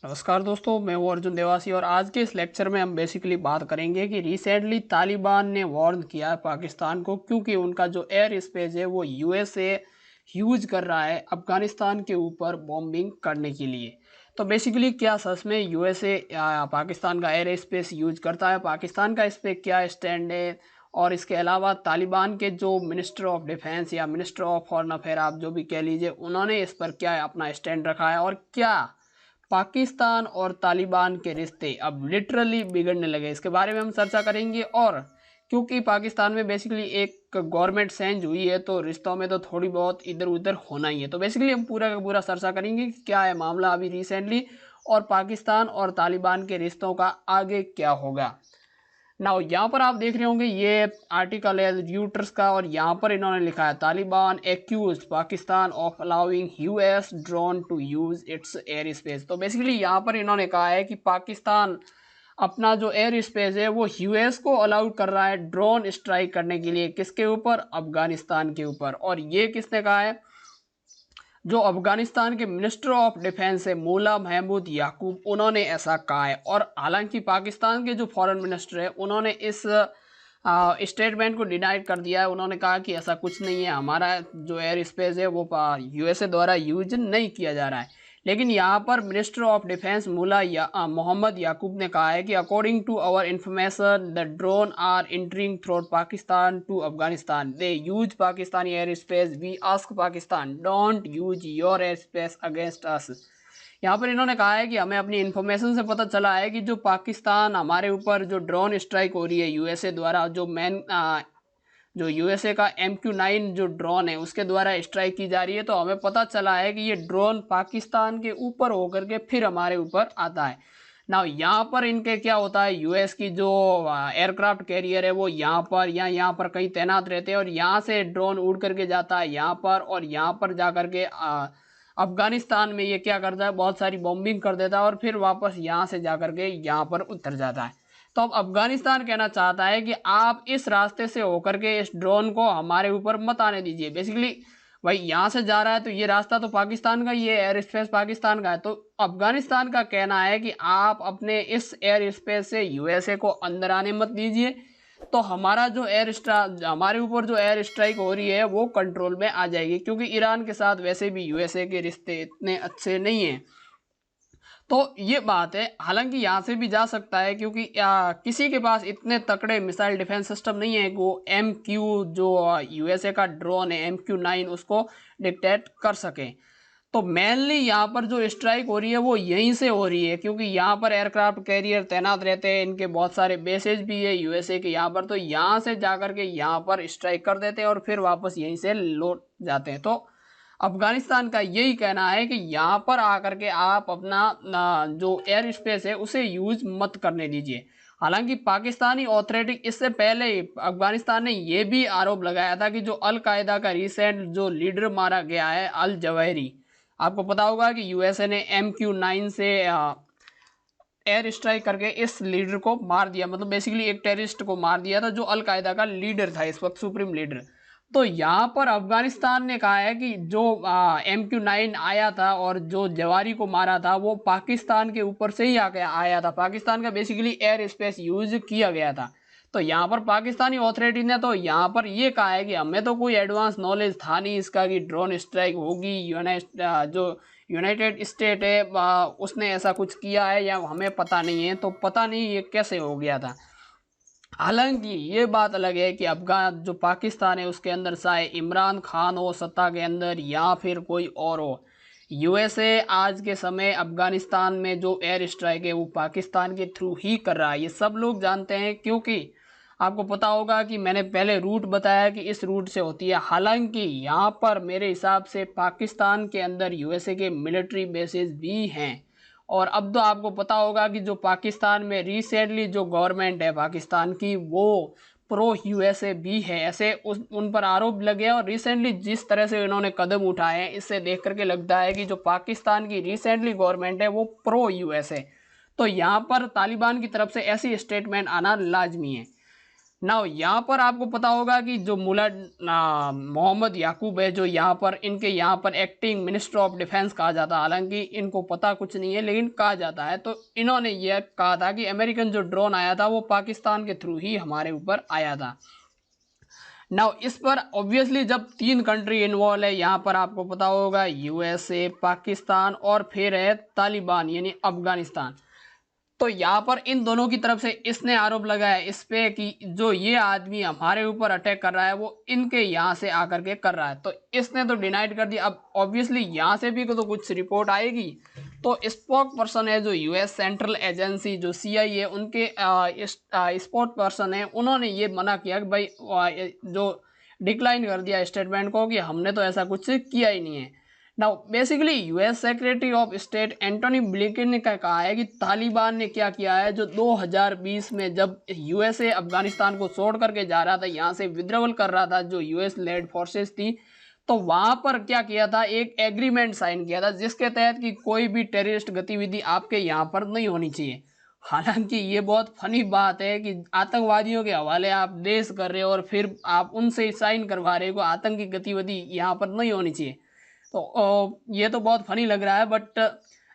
नमस्कार दोस्तों, मैं हूं अर्जुन देवासी और आज के इस लेक्चर में हम बेसिकली बात करेंगे कि रिसेंटली तालिबान ने वार्न किया है पाकिस्तान को, क्योंकि उनका जो एयर स्पेस है वो यूएसए यूज कर रहा है अफगानिस्तान के ऊपर बॉम्बिंग करने के लिए। तो बेसिकली क्या सच में यूएसए पाकिस्तान का एयर स्पेस यूज करता है, पाकिस्तान का इस पर क्या स्टैंड है, और इसके अलावा तालिबान के जो मिनिस्टर ऑफ डिफेंस या मिनिस्टर ऑफ फॉरेन अफेयर आप जो भी कह लीजिए, उन्होंने इस पर क्या अपना स्टैंड रखा है, और क्या पाकिस्तान और तालिबान के रिश्ते अब लिटरली बिगड़ने लगे, इसके बारे में हम चर्चा करेंगे। और क्योंकि पाकिस्तान में बेसिकली एक गवर्नमेंट चेंज हुई है तो रिश्तों में तो थोड़ी बहुत इधर उधर होना ही है। तो बेसिकली हम पूरा का पूरा चर्चा करेंगे कि क्या है मामला अभी रिसेंटली, और पाकिस्तान और तालिबान के रिश्तों का आगे क्या होगा। नाउ यहाँ पर आप देख रहे होंगे ये आर्टिकल है र्यूटर्स का, और यहाँ पर इन्होंने लिखा है Taliban accuse Pakistan of allowing US drone to use its air space. तो बेसिकली यहाँ पर इन्होंने कहा है कि पाकिस्तान अपना जो एयर स्पेस है वो यूएस को अलाउड कर रहा है ड्रोन स्ट्राइक करने के लिए। किसके ऊपर? अफगानिस्तान के ऊपर। और ये किसने कहा है? जो अफगानिस्तान के मिनिस्टर ऑफ डिफेंस है मुल्ला महमूद याकूब, उन्होंने ऐसा कहा है। और हालांकि पाकिस्तान के जो फॉरेन मिनिस्टर है उन्होंने इस स्टेटमेंट को डिनाइड कर दिया है। उन्होंने कहा कि ऐसा कुछ नहीं है, हमारा जो एयर स्पेस है वो यूएसए द्वारा यूज नहीं किया जा रहा है। लेकिन यहाँ पर minister of defence Mohammad Yaqub ने कहा है कि according to our information the drone are entering through Pakistan to Afghanistan, they use Pakistani air space, we ask Pakistan don't use your air space against us. यहाँ पर इन्होंने कहा है कि हमें अपनी इन्फॉर्मेशन से पता चला है कि जो पाकिस्तान हमारे ऊपर जो ड्रोन स्ट्राइक हो रही है यूएसए द्वारा, जो यूएसए का MQ-9 जो ड्रोन है उसके द्वारा स्ट्राइक की जा रही है, तो हमें पता चला है कि ये ड्रोन पाकिस्तान के ऊपर होकर के फिर हमारे ऊपर आता है ना। यहाँ पर इनके क्या होता है, यूएस की जो एयरक्राफ्ट कैरियर है वो यहाँ पर या यहाँ पर कहीं तैनात रहते हैं, और यहाँ से ड्रोन उड़ करके जाता है यहाँ पर, और यहाँ पर जा करके अफगानिस्तान में ये क्या करता है, बहुत सारी बॉम्बिंग कर देता है, और फिर वापस यहाँ से जा करके यहाँ पर उतर जाता है। तो अब अफगानिस्तान कहना चाहता है कि आप इस रास्ते से होकर के इस ड्रोन को हमारे ऊपर मत आने दीजिए। बेसिकली भाई यहाँ से जा रहा है तो ये रास्ता तो पाकिस्तान का, ये एयर स्पेस पाकिस्तान का है, तो अफगानिस्तान का कहना है कि आप अपने इस एयर स्पेस से यूएसए को अंदर आने मत दीजिए, तो हमारा जो हमारे ऊपर जो एयर स्ट्राइक हो रही है वो कंट्रोल में आ जाएगी। क्योंकि ईरान के साथ वैसे भी यूएसए के रिश्ते इतने अच्छे नहीं हैं। तो ये बात है, हालांकि यहाँ से भी जा सकता है क्योंकि किसी के पास इतने तकड़े मिसाइल डिफेंस सिस्टम नहीं है वो जो यूएसए का ड्रोन है MQ-9 उसको डिटेक्ट कर सके। तो मेनली यहाँ पर जो स्ट्राइक हो रही है वो यहीं से हो रही है, क्योंकि यहाँ पर एयरक्राफ्ट कैरियर तैनात रहते हैं, इनके बहुत सारे बेसेज भी है यूएसए के यहाँ पर, तो यहाँ से जाकर के यहाँ पर स्ट्राइक कर देते हैं और फिर वापस यहीं से लौट जाते हैं। तो अफगानिस्तान का यही कहना है कि यहाँ पर आकर के आप अपना जो एयर स्पेस है उसे यूज मत करने दीजिए। हालांकि पाकिस्तानी ऑथोरिटी इससे पहले अफगानिस्तान ने यह भी आरोप लगाया था कि जो अल कायदा का रिसेंट जो लीडर मारा गया है अल जवाहिरी, आपको पता होगा कि यूएसए ने MQ-9 से एयर स्ट्राइक करके इस लीडर को मार दिया, मतलब बेसिकली एक टेररिस्ट को मार दिया था जो अल कायदा का लीडर था, इस वक्त सुप्रीम लीडर। तो यहाँ पर अफगानिस्तान ने कहा है कि जो MQ-9 आया था और जो जवारी को मारा था वो पाकिस्तान के ऊपर से ही आया था, पाकिस्तान का बेसिकली एयर स्पेस यूज किया गया था। तो यहाँ पर पाकिस्तानी ऑथोरिटी ने तो यहाँ पर ये कहा है कि हमें तो कोई एडवांस नॉलेज था नहीं इसका कि ड्रोन स्ट्राइक होगी, जो यूनाइटेड स्टेट है उसने ऐसा कुछ किया है या हमें पता नहीं है, तो पता नहीं ये कैसे हो गया था। हालांकि ये बात अलग है कि अफगान जो पाकिस्तान है उसके अंदर चाहे इमरान खान हो सत्ता के अंदर या फिर कोई और हो, यूएसए आज के समय अफगानिस्तान में जो एयर स्ट्राइक है वो पाकिस्तान के थ्रू ही कर रहा है, ये सब लोग जानते हैं। क्योंकि आपको पता होगा कि मैंने पहले रूट बताया कि इस रूट से होती है। हालांकि यहाँ पर मेरे हिसाब से पाकिस्तान के अंदर यूएसए के मिलिट्री बेसेस भी हैं। और अब तो आपको पता होगा कि जो पाकिस्तान में रिसेंटली जो गवर्नमेंट है पाकिस्तान की वो प्रो यूएसए भी है, ऐसे उन पर आरोप लगे हैं। और रिसेंटली जिस तरह से इन्होंने कदम उठाए हैं इससे देख करके लगता है कि जो पाकिस्तान की रिसेंटली गवर्नमेंट है वो प्रो यूएसए। तो यहाँ पर तालिबान की तरफ से ऐसी स्टेटमेंट आना लाजमी है। नाउ यहाँ पर आपको पता होगा कि जो मुला मोहम्मद याकूब है, जो यहाँ पर इनके यहाँ पर एक्टिंग मिनिस्टर ऑफ डिफेंस कहा जाता है, हालांकि इनको पता कुछ नहीं है लेकिन कहा जाता है। तो इन्होंने यह कहा था कि अमेरिकन जो ड्रोन आया था वो पाकिस्तान के थ्रू ही हमारे ऊपर आया था। नाउ इस पर ऑब्वियसली जब 3 कंट्री इन्वॉल्व है, यहाँ पर आपको पता होगा यूएसए, पाकिस्तान और फिर है तालिबान यानी अफगानिस्तान। तो यहाँ पर इन दोनों की तरफ से इसने आरोप लगाया इस पे कि जो ये आदमी हमारे ऊपर अटैक कर रहा है वो इनके यहाँ से आकर के कर रहा है। तो इसने तो डिनाइड कर दिया। अब ऑब्वियसली यहाँ से भी तो कुछ रिपोर्ट आएगी। तो स्पोक पर्सन है जो यूएस सेंट्रल एजेंसी जो CIA उनके स्पोक पर्सन है, उन्होंने ये मना किया कि भाई जो डिक्लाइन कर दिया स्टेटमेंट को कि हमने तो ऐसा कुछ किया ही नहीं है। Now basically US secretary of state Antony Blinken ने कहा है कि तालिबान ने क्या किया है, जो 2020 में जब यूएसए अफगानिस्तान को छोड़ करके जा रहा था, यहाँ से विड्रॉवल कर रहा था जो यूएस लेड फोर्सेस थी, तो वहां पर क्या किया था, एक एग्रीमेंट साइन किया था जिसके तहत कि कोई भी टेररिस्ट गतिविधि आपके यहाँ पर नहीं होनी चाहिए। हालांकि ये बहुत फनी बात है कि आतंकवादियों के हवाले आप देश कर रहे हो और फिर आप उनसे साइन करवा रहे हो आतंकी गतिविधि यहाँ पर नहीं होनी चाहिए। तो ये तो बहुत फनी लग रहा है, बट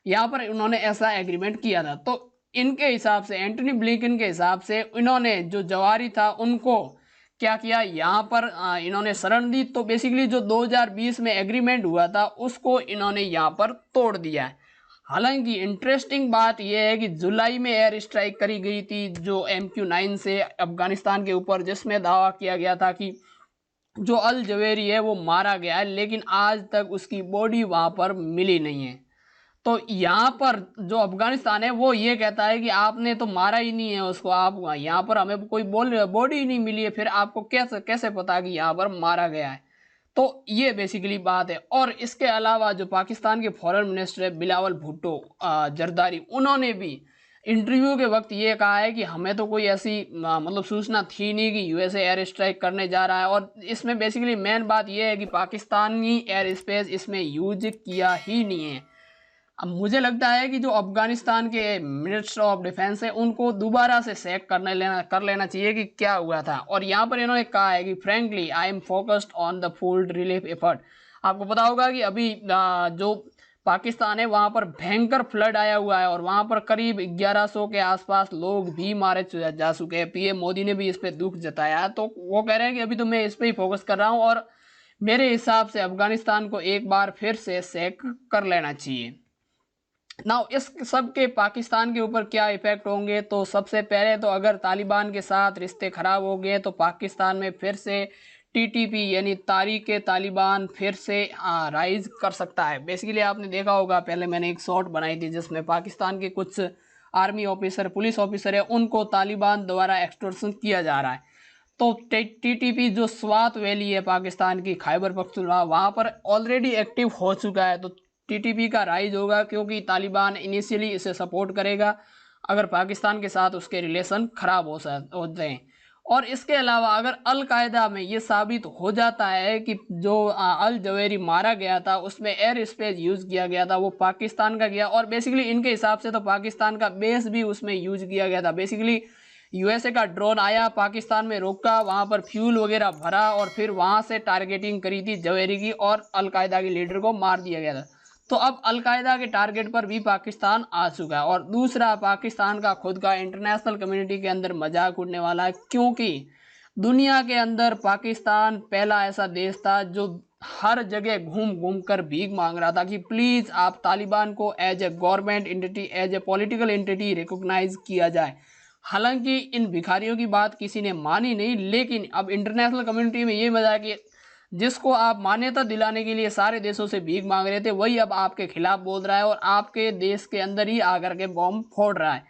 यहाँ पर उन्होंने ऐसा एग्रीमेंट किया था। तो इनके हिसाब से, एंटनी ब्लिंकन के हिसाब से, इन्होंने जो जवारी था उनको क्या किया, यहाँ पर इन्होंने शरण दी। तो बेसिकली जो 2020 में एग्रीमेंट हुआ था उसको इन्होंने यहाँ पर तोड़ दिया है। हालांकि इंटरेस्टिंग बात यह है कि जुलाई में एयर स्ट्राइक करी गई थी जो MQ-9 से अफगानिस्तान के ऊपर, जिसमें दावा किया गया था कि जो अल जवेरी है वो मारा गया है, लेकिन आज तक उसकी बॉडी वहां पर मिली नहीं है। तो यहाँ पर जो अफगानिस्तान है वो ये कहता है कि आपने तो मारा ही नहीं है उसको, आप यहाँ पर हमें कोई बॉडी ही नहीं मिली है, फिर आपको कैसे कैसे पता कि यहाँ पर मारा गया है। तो ये बेसिकली बात है। और इसके अलावा जो पाकिस्तान के फॉरेन मिनिस्टर है बिलावल भुट्टो जरदारी, उन्होंने भी इंटरव्यू के वक्त ये कहा है कि हमें तो कोई ऐसी मतलब सूचना थी नहीं कि यूएसए एयर स्ट्राइक करने जा रहा है। और इसमें बेसिकली मेन बात ये है कि पाकिस्तानी एयर स्पेस इसमें यूज किया ही नहीं है। अब मुझे लगता है कि जो अफगानिस्तान के मिनिस्टर ऑफ डिफेंस है उनको दोबारा से चेक कर लेना चाहिए कि क्या हुआ था। और यहाँ पर इन्होंने कहा है कि frankly I am focused on the food relief effort. आपको पता होगा कि अभी जो पाकिस्तान है वहाँ पर भयंकर फ्लड आया हुआ है और वहाँ पर करीब 1100 के आसपास लोग भी मारे जा चुके हैं। PM मोदी ने भी इस पर दुख जताया है। तो वो कह रहे हैं कि अभी तो मैं इस पर ही फोकस कर रहा हूँ और मेरे हिसाब से अफगानिस्तान को एक बार फिर से चेक कर लेना चाहिए। नाउ इस सब के पाकिस्तान के ऊपर क्या इफेक्ट होंगे, तो सबसे पहले तो अगर तालिबान के साथ रिश्ते खराब हो गए तो पाकिस्तान में फिर से TTP यानी तारीख तालिबान फिर से राइज कर सकता है। बेसिकली आपने देखा होगा, पहले मैंने एक शॉर्ट बनाई थी जिसमें पाकिस्तान के कुछ आर्मी ऑफिसर, पुलिस ऑफिसर है, उनको तालिबान द्वारा एक्सटॉर्शन किया जा रहा है। तो TTP जो स्वात वैली है पाकिस्तान की, खैबर पख्तूनख्वा, वहाँ पर ऑलरेडी एक्टिव हो चुका है। तो TTP का राइज होगा क्योंकि तालिबान इनिशियली इसे सपोर्ट करेगा अगर पाकिस्तान के साथ उसके रिलेशन खराब हो जाए। और इसके अलावा अगर अल कायदा में ये साबित हो जाता है कि जो अल जवेरी मारा गया था उसमें एयर स्पेस यूज़ किया गया था वो पाकिस्तान का गया, और बेसिकली इनके हिसाब से तो पाकिस्तान का बेस भी उसमें यूज़ किया गया था। बेसिकली यूएसए का ड्रोन आया, पाकिस्तान में रोका, वहाँ पर फ्यूल वगैरह भरा और फिर वहाँ से टारगेटिंग करी थी जवेरी की और अल कायदा के लीडर को मार दिया गया था। तो अब अलकायदा के टारगेट पर भी पाकिस्तान आ चुका है। और दूसरा, पाकिस्तान का खुद का इंटरनेशनल कम्युनिटी के अंदर मजाक उड़ने वाला है, क्योंकि दुनिया के अंदर पाकिस्तान पहला ऐसा देश था जो हर जगह घूम घूम कर भीख मांग रहा था कि प्लीज़ आप तालिबान को as a government entity, as a political entity recognise किया जाए। हालांकि इन भिखारियों की बात किसी ने मानी नहीं, लेकिन अब इंटरनेशनल कम्युनिटी में ये मजाक कि जिसको आप मान्यता दिलाने के लिए सारे देशों से भीख मांग रहे थे वही अब आपके खिलाफ बोल रहा है और आपके देश के अंदर ही आकर के बॉम्ब फोड़ रहा है।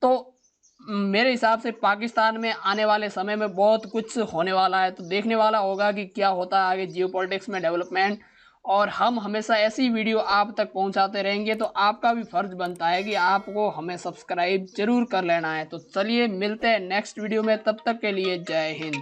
तो मेरे हिसाब से पाकिस्तान में आने वाले समय में बहुत कुछ होने वाला है। तो देखने वाला होगा कि क्या होता है आगे जियोपॉलिटिक्स में डेवलपमेंट, और हम हमेशा ऐसी वीडियो आप तक पहुंचाते रहेंगे। तो आपका भी फर्ज बनता है कि आपको हमें सब्सक्राइब जरूर कर लेना है। तो चलिए मिलते हैं नेक्स्ट वीडियो में, तब तक के लिए जय हिंद।